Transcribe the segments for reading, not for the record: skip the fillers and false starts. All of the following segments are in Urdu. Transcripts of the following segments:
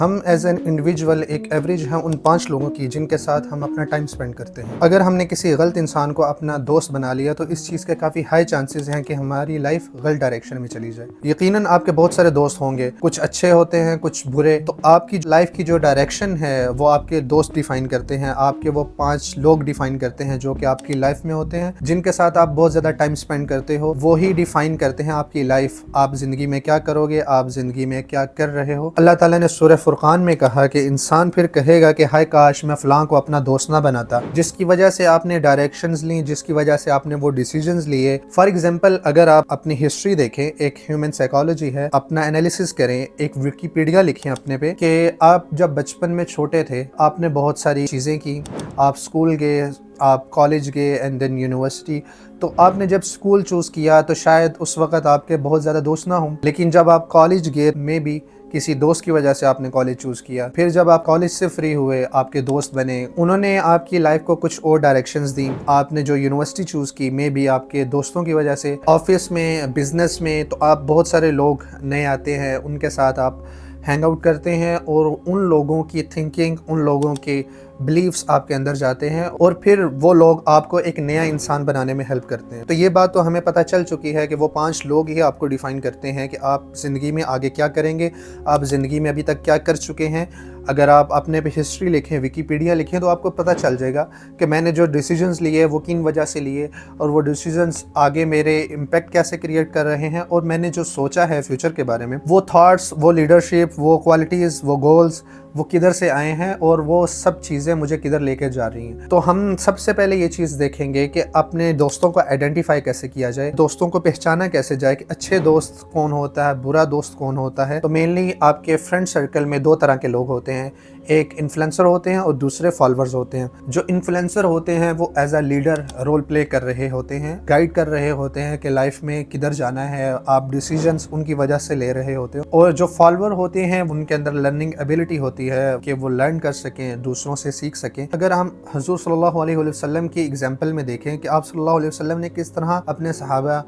ہم ایز این انڈیویجول ایک ایوریج ہیں ان 5 لوگوں کی جن کے ساتھ ہم اپنا ٹائم سپینڈ کرتے ہیں۔ اگر ہم نے کسی غلط انسان کو اپنا دوست بنا لیا تو اس چیز کے کافی ہائی چانسز ہیں کہ ہماری لائف غلط ڈائریکشن میں چلی جائے۔ یقیناً آپ کے بہت سارے دوست ہوں گے، کچھ اچھے ہوتے ہیں کچھ برے، تو آپ کی لائف کی جو ڈائریکشن ہے وہ آپ کے دوست ڈیفائن کرتے ہیں، آپ کے وہ 5 لوگ ڈیفائن کرتے ہیں جو کہ آپ کی لائف میں ہوتے ہیں، جن کے ساتھ آپ بہت زیادہ ٹائم سپینڈ کرتے ہو، وہی ڈیفائن کرتے ہیں آپ کی لائف، آپ زندگی میں کیا کرو گے، آپ زندگی میں کیا کر رہے ہو۔ اللہ تعالیٰ نے سورہ فرقان میں کہا کہ انسان پھر کہے گا کہ ہائے کاش میں فلاں کو اپنا دوست نہ بناتا، جس کی وجہ سے آپ نے ڈائریکشنز لیں، جس کی وجہ سے آپ نے وہ ڈیسیجنز لیے۔ فار ایگزامپل اگر آپ اپنی ہسٹری دیکھیں، ایک ہیومن سائیکالوجی ہے، اپنا انالیسس کریں، ایک ویکیپیڈیا لکھیں اپنے پہ کہ آپ جب بچپن میں چھوٹے تھے آپ نے بہت ساری چیزیں کی، آپ اسکول گئے، آپ کالج گئے اینڈ دین یونیورسٹی، تو آپ نے جب اسکول چوز کیا تو شاید اس وقت آپ کے بہت زیادہ دوست نہ ہوں، لیکن جب آپ کالج گئے میں بھی کسی دوست کی وجہ سے آپ نے کالج چوز کیا، پھر جب آپ کالج سے فری ہوئے آپ کے دوست بنے، انہوں نے آپ کی لائف کو کچھ اور ڈائریکشنز دیں، آپ نے جو یونیورسٹی چوز کی میں بھی آپ کے دوستوں کی وجہ سے، آفس میں، بزنس میں، تو آپ بہت سارے لوگ نئے آتے ہیں، ان کے ساتھ آپ ہینگ آؤٹ کرتے ہیں اور ان لوگوں کی تھنکنگ، ان لوگوں کے بلیفز آپ کے اندر جاتے ہیں اور پھر وہ لوگ آپ کو ایک نیا انسان بنانے میں ہیلپ کرتے ہیں۔ تو یہ بات تو ہمیں پتہ چل چکی ہے کہ وہ 5 لوگ ہی آپ کو ڈیفائن کرتے ہیں کہ آپ زندگی میں آگے کیا کریں گے، آپ زندگی میں ابھی تک کیا کر چکے ہیں۔ اگر آپ اپنے پہ ہسٹری لکھیں، ویکیپیڈیا لکھیں، تو آپ کو پتہ چل جائے گا کہ میں نے جو ڈیسیجنز لیے وہ کن وجہ سے لیے اور وہ ڈیسیجنز آگے میرے امپیکٹ کیسے کریٹ کر رہے ہیں، اور میں نے جو سوچا ہے فیوچر کے بارے میں، وہ تھاٹس، وہ لیڈرشپ، وہ کوالٹیز، وہ گولز، وہ کدھر سے آئے ہیں اور وہ سب چیزیں مجھے کدھر لے کے جا رہی ہیں۔ تو ہم سب سے پہلے یہ چیز دیکھیں گے کہ اپنے دوستوں کو آئیڈینٹیفائی کیسے کیا جائے، دوستوں کو پہچانا کیسے جائے کہ اچھے دوست کون ہوتا ہے، برا دوست کون ہوتا ہے۔ تو مینلی آپ کے فرینڈ سرکل میں 2 طرح کے لوگ ہوتے ہیں، ایک انفلوئنسر ہوتے ہیں اور دوسرے فالوورز ہوتے ہیں۔ جو انفلوئنسر ہوتے ہیں وہ as a leader role play کر رہے ہوتے ہیں، گائیڈ کر رہے ہوتے ہیں کہ لائف میں کدھر جانا ہے، آپ ڈیسیجنز ان کی وجہ سے لے رہے ہوتے ہیں، اور جو فالوور ہوتے ہیں ان کے اندر لرننگ ایبلٹی ہوتی ہے کہ وہ لرن کر سکیں، دوسروں سے سیکھ سکیں۔ اگر ہم حضور صلی اللہ علیہ وسلم کی ایگزامپل میں دیکھیں کہ آپ صلی اللہ علیہ وسلم نے کس طرح اپنے صحابہ،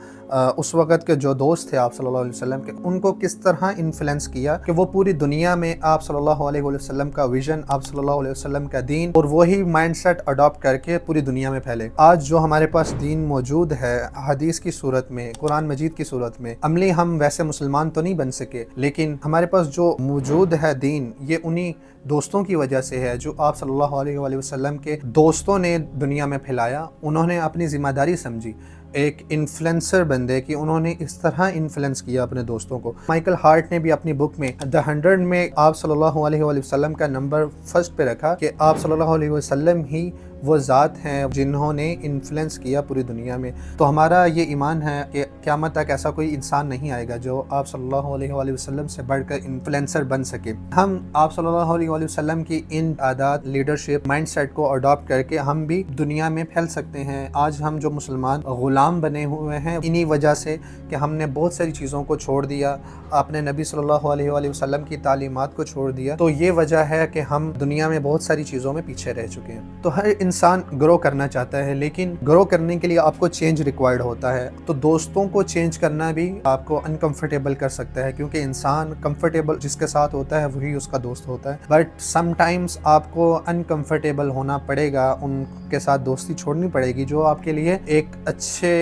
اس وقت کے جو دوست تھے آپ صلی اللہ علیہ وسلم کے، ان کو کس طرح انفلوئنس کیا کہ وہ پوری دنیا میں آپ صلی اللہ علیہ وسلم کا ویژن، آپ صلی اللہ علیہ وسلم کا دین اور وہی مائنڈ سیٹ اڈاپٹ کر کے پوری دنیا میں پھیلے۔ آج جو ہمارے پاس دین موجود ہے حدیث کی صورت میں، قرآن مجید کی صورت میں، عملی ہم ویسے مسلمان تو نہیں بن سکے، لیکن ہمارے پاس جو موجود ہے دین، یہ انہی دوستوں کی وجہ سے ہے جو آپ صلی اللہ علیہ وسلم کے دوستوں نے دنیا میں پھیلایا۔ انہوں نے اپنی ذمہ داری سمجھی ایک انفلوئنسر بندے کی، انہوں نے اس طرح انفلوئنس کیا اپنے دوستوں کو۔ مائیکل ہارٹ نے بھی اپنی بک میں The 100 میں آپ صلی اللہ علیہ وسلم کا نمبر فرسٹ پہ رکھا کہ آپ صلی اللہ علیہ وسلم ہی وہ ذات ہیں جنہوں نے انفلوئنس کیا پوری دنیا میں۔ تو ہمارا یہ ایمان ہے کہ قیامت تک ایسا کوئی انسان نہیں آئے گا جو آپ صلی اللہ علیہ وسلم سے بڑھ کر انفلوئنسر بن سکے۔ ہم آپ صلی اللہ علیہ وسلم کی ان عادات، لیڈرشپ، مائنڈ سیٹ کو اڈاپٹ کر کے ہم بھی دنیا میں پھیل سکتے ہیں۔ آج ہم جو مسلمان غلام بنے ہوئے ہیں انہی وجہ سے کہ ہم نے بہت ساری چیزوں کو چھوڑ دیا، اپنے نبی صلی اللہ علیہ وسلم کی تعلیمات کو چھوڑ دیا، تو یہ وجہ ہے کہ ہم دنیا میں بہت ساری چیزوں میں پیچھے رہ چکے ہیں۔ تو ہر انسان گرو کرنا چاہتا ہے، لیکن گرو کرنے کے لیے آپ کو چینج ریکوائرڈ ہوتا ہے۔ تو دوستوں کو چینج کرنا بھی آپ کو انکمفرٹیبل کر سکتا ہے، کیونکہ انسان کمفرٹیبل جس کے ساتھ ہوتا ہے وہی اس کا دوست ہوتا ہے، بٹ سم ٹائمز آپ کو انکمفرٹیبل ہونا پڑے گا، ان کے ساتھ دوستی چھوڑنی پڑے گی جو آپ کے لیے ایک اچھے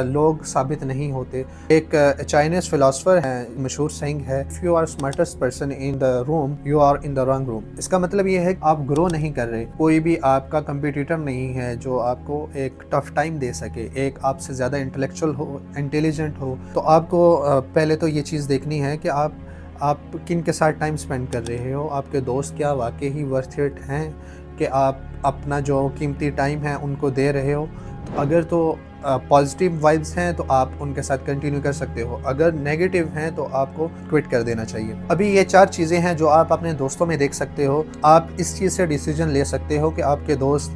لوگ ثابت نہیں ہوتے۔ ایک چائنیز فلاسفر ہے، مشہور سینگ ہے If you are smartest person in the room, you are in the wrong room۔ اس کا مطلب یہ ہے کہ آپ گرو نہیں کر رہے، کوئی بھی آپ کا کمپیٹیٹر نہیں ہے جو آپ کو ایک ٹف ٹائم دے سکے، ایک آپ سے زیادہ انٹلیکچوئل ہو، انٹیلیجنٹ ہو۔ تو آپ کو پہلے تو یہ چیز دیکھنی ہے کہ آپ کن کے ساتھ ٹائم سپینڈ کر رہے ہو، آپ کے دوست کیا واقعی ورتھ اٹ ہیں کہ آپ اپنا جو قیمتی ٹائم ہے ان کو دے رہے ہو۔ تو اگر تو پازیٹیو وائبس ہیں تو آپ ان کے ساتھ کنٹینیو کر سکتے ہو، اگر نیگیٹیو ہیں تو آپ کو کوئٹ کر دینا چاہیے۔ ابھی یہ 4 چیزیں ہیں جو آپ اپنے دوستوں میں دیکھ سکتے ہو، آپ اس چیز سے ڈیسیجن لے سکتے ہو کہ آپ کے دوست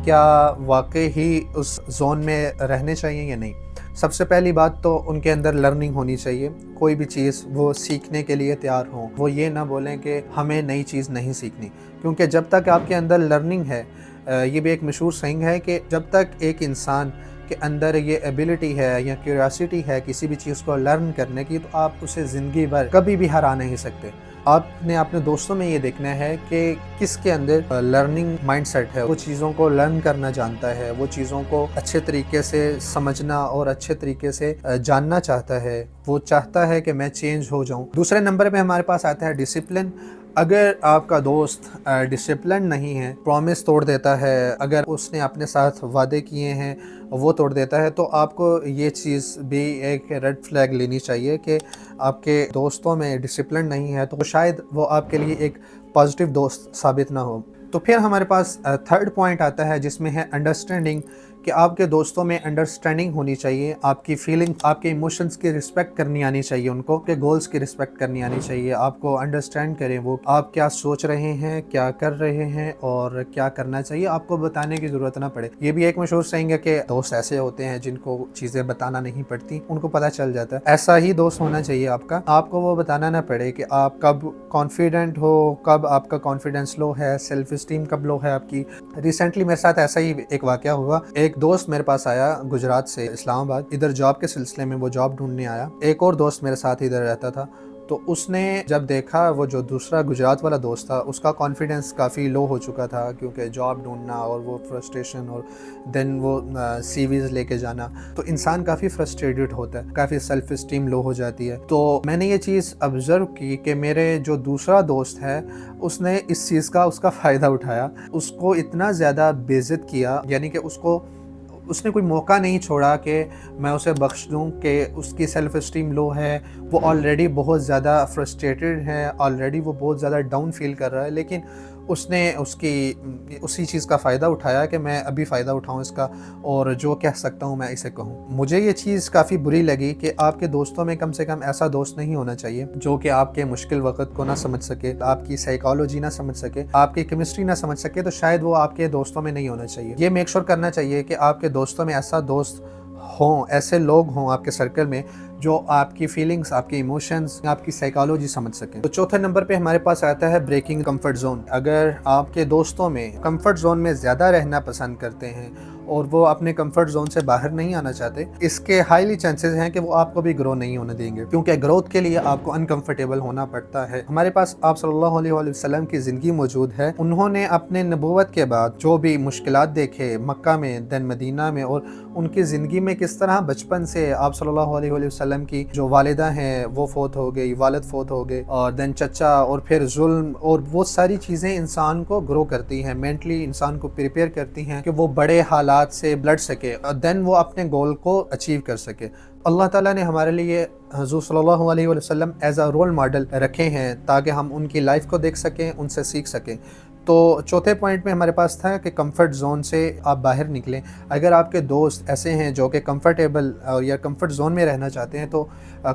کیا واقعی ہی اس زون میں رہنے چاہیے یا نہیں۔ سب سے پہلی بات تو ان کے اندر لرننگ ہونی چاہیے، کوئی بھی چیز وہ سیکھنے کے لیے تیار ہوں، وہ یہ نہ بولیں کہ ہمیں نئی چیز نہیں سیکھنی، کیونکہ جب تک آپ کے اندر لرننگ ہے، یہ بھی ایک مشہور سینگ ہے کہ جب تک ایک انسان کے اندر یہ ایبلٹی ہے یا کیوریاسٹی ہے کسی بھی چیز کو لرن کرنے کی، تو آپ اسے زندگی بھر کبھی بھی ہرا نہیں سکتے۔ آپ نے اپنے دوستوں میں یہ دیکھنا ہے کہ کس کے اندر لرننگ مائنڈ سیٹ ہے، وہ چیزوں کو لرن کرنا جانتا ہے، وہ چیزوں کو اچھے طریقے سے سمجھنا اور اچھے طریقے سے جاننا چاہتا ہے، وہ چاہتا ہے کہ میں چینج ہو جاؤں۔ دوسرے نمبر پہ ہمارے پاس آتا ہے ڈسپلن۔ اگر آپ کا دوست ڈسپلن نہیں ہے، پرومس توڑ دیتا ہے، اگر اس نے اپنے ساتھ وعدے کیے ہیں وہ توڑ دیتا ہے، تو آپ کو یہ چیز بھی ایک ریڈ فلیگ لینی چاہیے کہ آپ کے دوستوں میں ڈسپلن نہیں ہے، تو شاید وہ آپ کے لیے ایک پازیٹیو دوست ثابت نہ ہو۔ تو پھر ہمارے پاس تھرڈ پوائنٹ آتا ہے جس میں ہے انڈرسٹینڈنگ، کہ آپ کے دوستوں میں انڈرسٹینڈنگ ہونی چاہیے، آپ کی فیلنگ، آپ کے ایموشنز کی رسپیکٹ کرنی آنی چاہیے، ان کو کے گولز کی رسپیکٹ کرنی آنی چاہیے، آپ کو انڈرسٹینڈ کریں وہ آپ کیا سوچ رہے ہیں، کیا کر رہے ہیں اور کیا کرنا چاہیے، آپ کو بتانے کی ضرورت نہ پڑے۔ یہ بھی ایک مشہور سینگ ہے کہ دوست ایسے ہوتے ہیں جن کو چیزیں بتانا نہیں پڑتی، ان کو پتہ چل جاتا ہے۔ ایسا ہی دوست ہونا چاہیے آپ کا، آپ کو وہ بتانا نہ پڑے کہ آپ کب کانفیڈنٹ ہو، کب آپ کا کانفیڈنس لو ہے، سیلف اسٹیم کب لو ہے آپ کی۔ ریسنٹلی میرے ساتھ ایسا ہی ایک واقعہ ہوا، ایک دوست میرے پاس آیا گجرات سے اسلام آباد، ادھر جاب کے سلسلے میں وہ جاب ڈھونڈنے آیا، ایک اور دوست میرے ساتھ ادھر رہتا تھا، تو اس نے جب دیکھا وہ جو دوسرا گجرات والا دوست تھا اس کا کانفیڈنس کافی لو ہو چکا تھا، کیونکہ جاب ڈھونڈنا اور وہ فرسٹریشن اور دین وہ سی ویز لے کے جانا، تو انسان کافی فرسٹریٹڈ ہوتا ہے، کافی سیلف اسٹیم لو ہو جاتی ہے۔ تو میں نے یہ چیز آبزرو کی کہ میرے جو دوسرا دوست ہے اس نے اس چیز کا اس کا فائدہ اٹھایا، اس کو اتنا زیادہ بے عزت کیا، یعنی کہ اس نے کوئی موقع نہیں چھوڑا کہ میں اسے بخش دوں، کہ اس کی سیلف اسٹیم لو ہے، وہ آلریڈی بہت زیادہ فرسٹریٹڈ ہے، آلریڈی وہ بہت زیادہ ڈاؤن فیل کر رہا ہے، لیکن اس نے اسی چیز کا فائدہ اٹھایا کہ میں ابھی فائدہ اٹھاؤں اس کا، اور جو کہہ سکتا ہوں میں اسے کہوں۔ مجھے یہ چیز کافی بری لگی کہ آپ کے دوستوں میں کم سے کم ایسا دوست نہیں ہونا چاہیے جو کہ آپ کے مشکل وقت کو نہ سمجھ سکے، آپ کی سائیکالوجی نہ سمجھ سکے، آپ کی کیمسٹری نہ سمجھ سکے، تو شاید وہ آپ کے دوستوں میں نہیں ہونا چاہیے۔ یہ میک شور کرنا چاہیے کہ آپ کے دوستوں میں ایسا دوست ہوں، ایسے لوگ ہوں آپ کے سرکل میں جو آپ کی فیلنگز، آپ کی ایموشنز، آپ کی سائیکالوجی سمجھ سکیں۔ تو چوتھے نمبر پہ ہمارے پاس آتا ہے بریکنگ کمفرٹ زون۔ اگر آپ کے دوستوں میں کمفرٹ زون میں زیادہ رہنا پسند کرتے ہیں اور وہ اپنے کمفرٹ زون سے باہر نہیں آنا چاہتے، اس کے ہائیلی چانسز ہیں کہ وہ آپ کو بھی گرو نہیں ہونے دیں گے، کیونکہ گروتھ کے لیے آپ کو انکمفرٹیبل ہونا پڑتا ہے۔ ہمارے پاس آپ صلی اللہ علیہ وآلہ وسلم کی زندگی موجود ہے، انہوں نے اپنے نبوت کے بعد جو بھی مشکلات دیکھے مکہ میں، دین مدینہ میں، اور ان کی زندگی میں کس طرح بچپن سے آپ صلی اللہ علیہ وآلہ وسلم کی جو والدہ ہیں وہ فوت ہو گئی، والد فوت ہو گئے، اور دین چچا، اور پھر ظلم، اور وہ ساری چیزیں انسان کو گرو کرتی ہیں، مینٹلی انسان کو پریپیئر کرتی ہیں کہ وہ بڑے حالات سے لڑ سکے، دین وہ اپنے گول کو اچیو کر سکے۔ اللہ تعالیٰ نے ہمارے لیے حضور صلی اللہ علیہ وسلم ایز اے رول ماڈل رکھے ہیں تاکہ ہم ان کی لائف کو دیکھ سکیں، ان سے سیکھ سکیں۔ تو چوتھے پوائنٹ میں ہمارے پاس تھا کہ کمفرٹ زون سے آپ باہر نکلیں۔ اگر آپ کے دوست ایسے ہیں جو کہ کمفرٹیبل یا کمفرٹ زون میں رہنا چاہتے ہیں، تو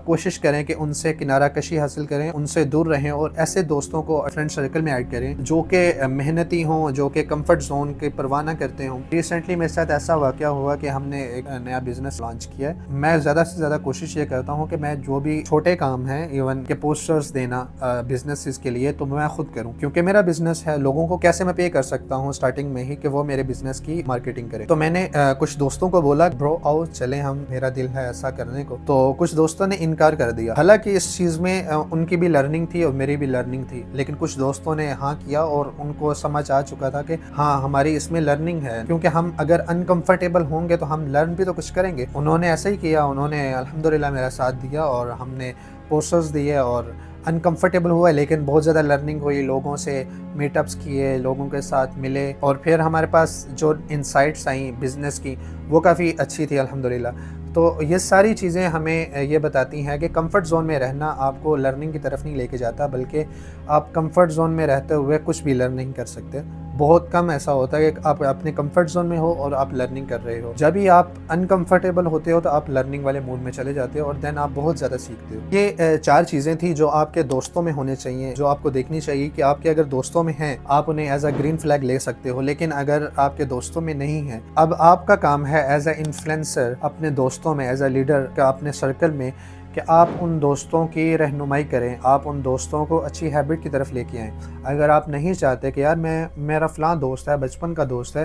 کوشش کریں کہ ان سے کنارہ کشی حاصل کریں، ان سے دور رہیں، اور ایسے دوستوں کو فرینڈ سرکل میں ایڈ کریں جو کہ محنتی ہوں، جو کہ کمفرٹ زون کی پرواہ نہ کرتے ہوں۔ ریسنٹلی میرے ساتھ ایسا واقعہ ہوا کہ ہم نے ایک نیا بزنس لانچ کیا ہے۔ میں زیادہ سے زیادہ کوشش یہ کرتا ہوں کہ میں جو بھی چھوٹے کام ہیں، ایون کہ پوسٹرز دینا بزنسز کے لیے، تو میں خود کروں، کیونکہ میرا بزنس ہے۔ لوگوں کو کیسے میں پے کر سکتا ہوں سٹارٹنگ میں ہی کہ وہ میرے بزنس کی مارکیٹنگ کریں؟ تو میں نے کچھ دوستوں کو بولا برو آؤ چلیں، ہم میرا دل ہے ایسا کرنے کو، تو کچھ دوستوں نے انکار کر دیا۔ حالانکہ اس چیز میں ان کی بھی لرننگ تھی اور میری بھی لرننگ تھی، لیکن کچھ دوستوں نے ہاں کیا اور ان کو سمجھ آ چکا تھا کہ ہاں ہماری اس میں لرننگ ہے، کیونکہ ہم اگر انکمفرٹیبل ہوں گے تو ہم لرن بھی تو کچھ کریں گے۔ انہوں نے ایسا ہی کیا، انہوں نے الحمدللہ میرا ساتھ دیا اور ہم نے پوسٹرز دیے اور انکمفرٹیبل ہوا، لیکن بہت زیادہ لرننگ ہوئی، لوگوں سے میٹ اپس کیے، لوگوں کے ساتھ ملے، اور پھر ہمارے پاس جو انسائٹس آئیں بزنس کی وہ کافی اچھی تھی الحمدللہ۔ تو یہ ساری چیزیں ہمیں یہ بتاتی ہیں کہ کمفرٹ زون میں رہنا آپ کو لرننگ کی طرف نہیں لے کے جاتا، بلکہ آپ کمفرٹ زون میں رہتے ہوئے کچھ بھی لرن نہیں کر سکتے۔ بہت کم ایسا ہوتا ہے کہ آپ اپنے کمفرٹ زون میں ہو اور آپ لرننگ کر رہے ہو۔ جب ہی آپ انکمفرٹیبل ہوتے ہو تو آپ لرننگ والے موڈ میں چلے جاتے ہو، اور دین آپ بہت زیادہ سیکھتے ہو۔ یہ 4 چیزیں تھیں جو آپ کے دوستوں میں ہونے چاہیے، جو آپ کو دیکھنی چاہیے کہ آپ کے اگر دوستوں میں ہیں آپ انہیں ایز اے گرین فلیگ لے سکتے ہو، لیکن اگر آپ کے دوستوں میں نہیں ہیں، اب آپ کا کام ہے ایز اے انفلوئنسر اپنے دوستوں میں، ایز اے لیڈر کا اپنے سرکل میں، کہ آپ ان دوستوں کی رہنمائی کریں، آپ ان دوستوں کو اچھی ہیبٹ کی طرف لے کے آئیں۔ اگر آپ نہیں چاہتے کہ یار میرا فلاں دوست ہے، بچپن کا دوست ہے،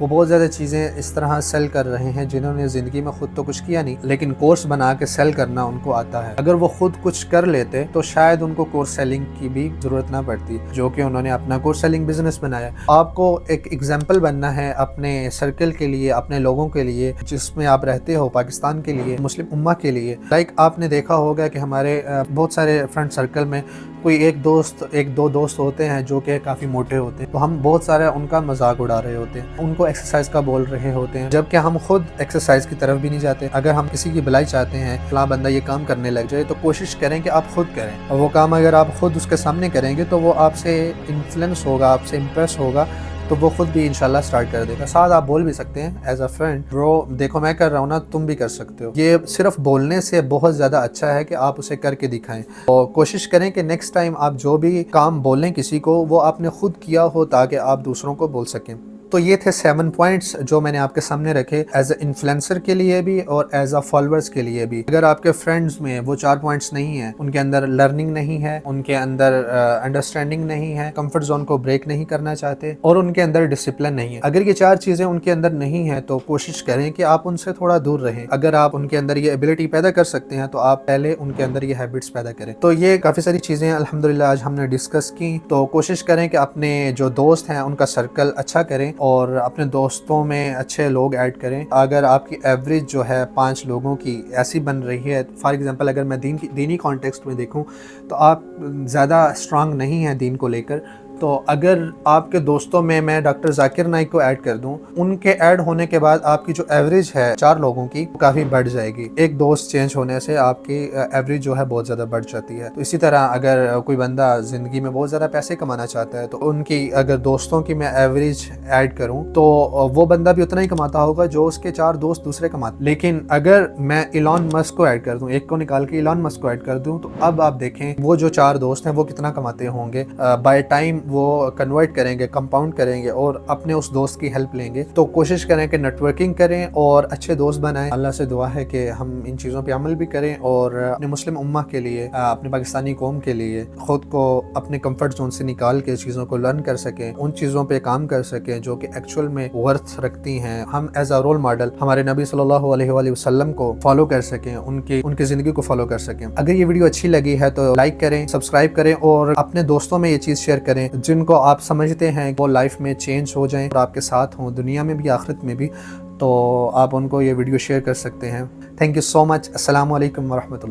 وہ بہت زیادہ چیزیں اس طرح سیل کر رہے ہیں جنہوں نے زندگی میں خود تو کچھ کیا نہیں، لیکن کورس بنا کے سیل کرنا ان کو آتا ہے۔ اگر وہ خود کچھ کر لیتے تو شاید ان کو کورس سیلنگ کی بھی ضرورت نہ پڑتی، جو کہ انہوں نے اپنا کورس سیلنگ بزنس بنایا۔ آپ کو ایک ایگزامپل بننا ہے اپنے سرکل کے لیے، اپنے لوگوں کے لیے جس میں آپ رہتے ہو، پاکستان کے لیے، مسلم امہ کے لیے۔ لائک آپ نے دیکھا ہوگا کہ ہمارے بہت سارے فرینڈ سرکل میں کوئی ایک دو دوست ہوتے ہیں جو کہ کافی موٹے ہوتے ہیں، تو ہم بہت سارے ان کا مذاق اڑا رہے ہوتے ہیں، ان کو ایکسرسائز کا بول رہے ہوتے ہیں، جبکہ ہم خود ایکسرسائز کی طرف بھی نہیں جاتے۔ اگر ہم کسی کی بھلائی چاہتے ہیں، فلاں بندہ یہ کام کرنے لگ جائے، تو کوشش کریں کہ آپ خود کریں، اور وہ کام اگر آپ خود اس کے سامنے کریں گے تو وہ آپ سے انفلوئنس ہوگا، آپ سے امپریس ہوگا، تو وہ خود بھی انشاءاللہ سٹارٹ کر دے گا۔ ساتھ آپ بول بھی سکتے ہیں ایز اے فرینڈ، برو دیکھو میں کر رہا ہوں نا، تم بھی کر سکتے ہو۔ یہ صرف بولنے سے بہت زیادہ اچھا ہے کہ آپ اسے کر کے دکھائیں، اور کوشش کریں کہ نیکسٹ ٹائم آپ جو بھی کام بولیں کسی کو، وہ آپ نے خود کیا ہو تاکہ آپ دوسروں کو بول سکیں۔ تو یہ تھے 7 پوائنٹس جو میں نے آپ کے سامنے رکھے ایز اے انفلوئنسر کے لیے بھی اور ایز اے فالوورز کے لیے بھی۔ اگر آپ کے فرینڈز میں وہ 4 پوائنٹس نہیں ہیں، ان کے اندر لرننگ نہیں ہے، ان کے اندر انڈرسٹینڈنگ نہیں ہے، کمفرٹ زون کو بریک نہیں کرنا چاہتے، اور ان کے اندر ڈسپلن نہیں ہے، اگر یہ 4 چیزیں ان کے اندر نہیں ہیں تو کوشش کریں کہ آپ ان سے تھوڑا دور رہیں۔ اگر آپ ان کے اندر یہ ایبلٹی پیدا کر سکتے ہیں تو آپ پہلے ان کے اندر یہ ہیبٹس پیدا کریں۔ تو یہ کافی ساری چیزیں الحمدللہ آج ہم نے ڈسکس کی۔ تو کوشش کریں کہ اپنے جو دوست ہیں ان کا سرکل اچھا کریں اور اپنے دوستوں میں اچھے لوگ ایڈ کریں۔ اگر آپ کی ایوریج جو ہے 5 لوگوں کی ایسی بن رہی ہے، فار ایگزامپل اگر میں دینی کانٹیکسٹ میں دیکھوں تو آپ زیادہ اسٹرانگ نہیں ہیں دین کو لے کر، تو اگر آپ کے دوستوں میں ڈاکٹر ذاکر نائک کو ایڈ کر دوں، ان کے ایڈ ہونے کے بعد آپ کی جو ایوریج ہے 4 لوگوں کی کافی بڑھ جائے گی۔ ایک دوست چینج ہونے سے آپ کی ایوریج جو ہے بہت زیادہ بڑھ جاتی ہے۔ تو اسی طرح اگر کوئی بندہ زندگی میں بہت زیادہ پیسے کمانا چاہتا ہے تو ان کی اگر دوستوں کی میں ایوریج ایڈ کروں تو وہ بندہ بھی اتنا ہی کماتا ہوگا جو اس کے 4 دوست دوسرے کماتے۔ لیکن اگر میں ایلان مسک کو ایڈ کر دوں، ایک کو نکال کے ایلان مسک کو ایڈ کر دوں، تو اب آپ دیکھیں وہ جو 4 دوست ہیں وہ کتنا کماتے ہوں گے۔ بائی ٹائم وہ کنورٹ کریں گے، کمپاؤنڈ کریں گے اور اپنے اس دوست کی ہیلپ لیں گے۔ تو کوشش کریں کہ نیٹ ورکنگ کریں اور اچھے دوست بنائیں۔ اللہ سے دعا ہے کہ ہم ان چیزوں پہ عمل بھی کریں اور اپنے مسلم امہ کے لیے، اپنے پاکستانی قوم کے لیے خود کو اپنے کمفرٹ زون سے نکال کے چیزوں کو لرن کر سکیں، ان چیزوں پہ کام کر سکیں جو کہ ایکچوئل میں ورتھ رکھتی ہیں۔ ہم ایز اے رول ماڈل ہمارے نبی صلی اللہ علیہ وآلہ وسلم کو فالو کر سکیں، ان کی زندگی کو فالو کر سکیں۔ اگر یہ ویڈیو اچھی لگی ہے تو لائک کریں، سبسکرائب کریں اور اپنے دوستوں میں یہ چیز شیئر کریں جن کو آپ سمجھتے ہیں وہ لائف میں چینج ہو جائیں اور آپ کے ساتھ ہوں، دنیا میں بھی آخرت میں بھی، تو آپ ان کو یہ ویڈیو شیئر کر سکتے ہیں۔ تھینک یو سو مچ۔ السلام علیکم ورحمۃ اللہ۔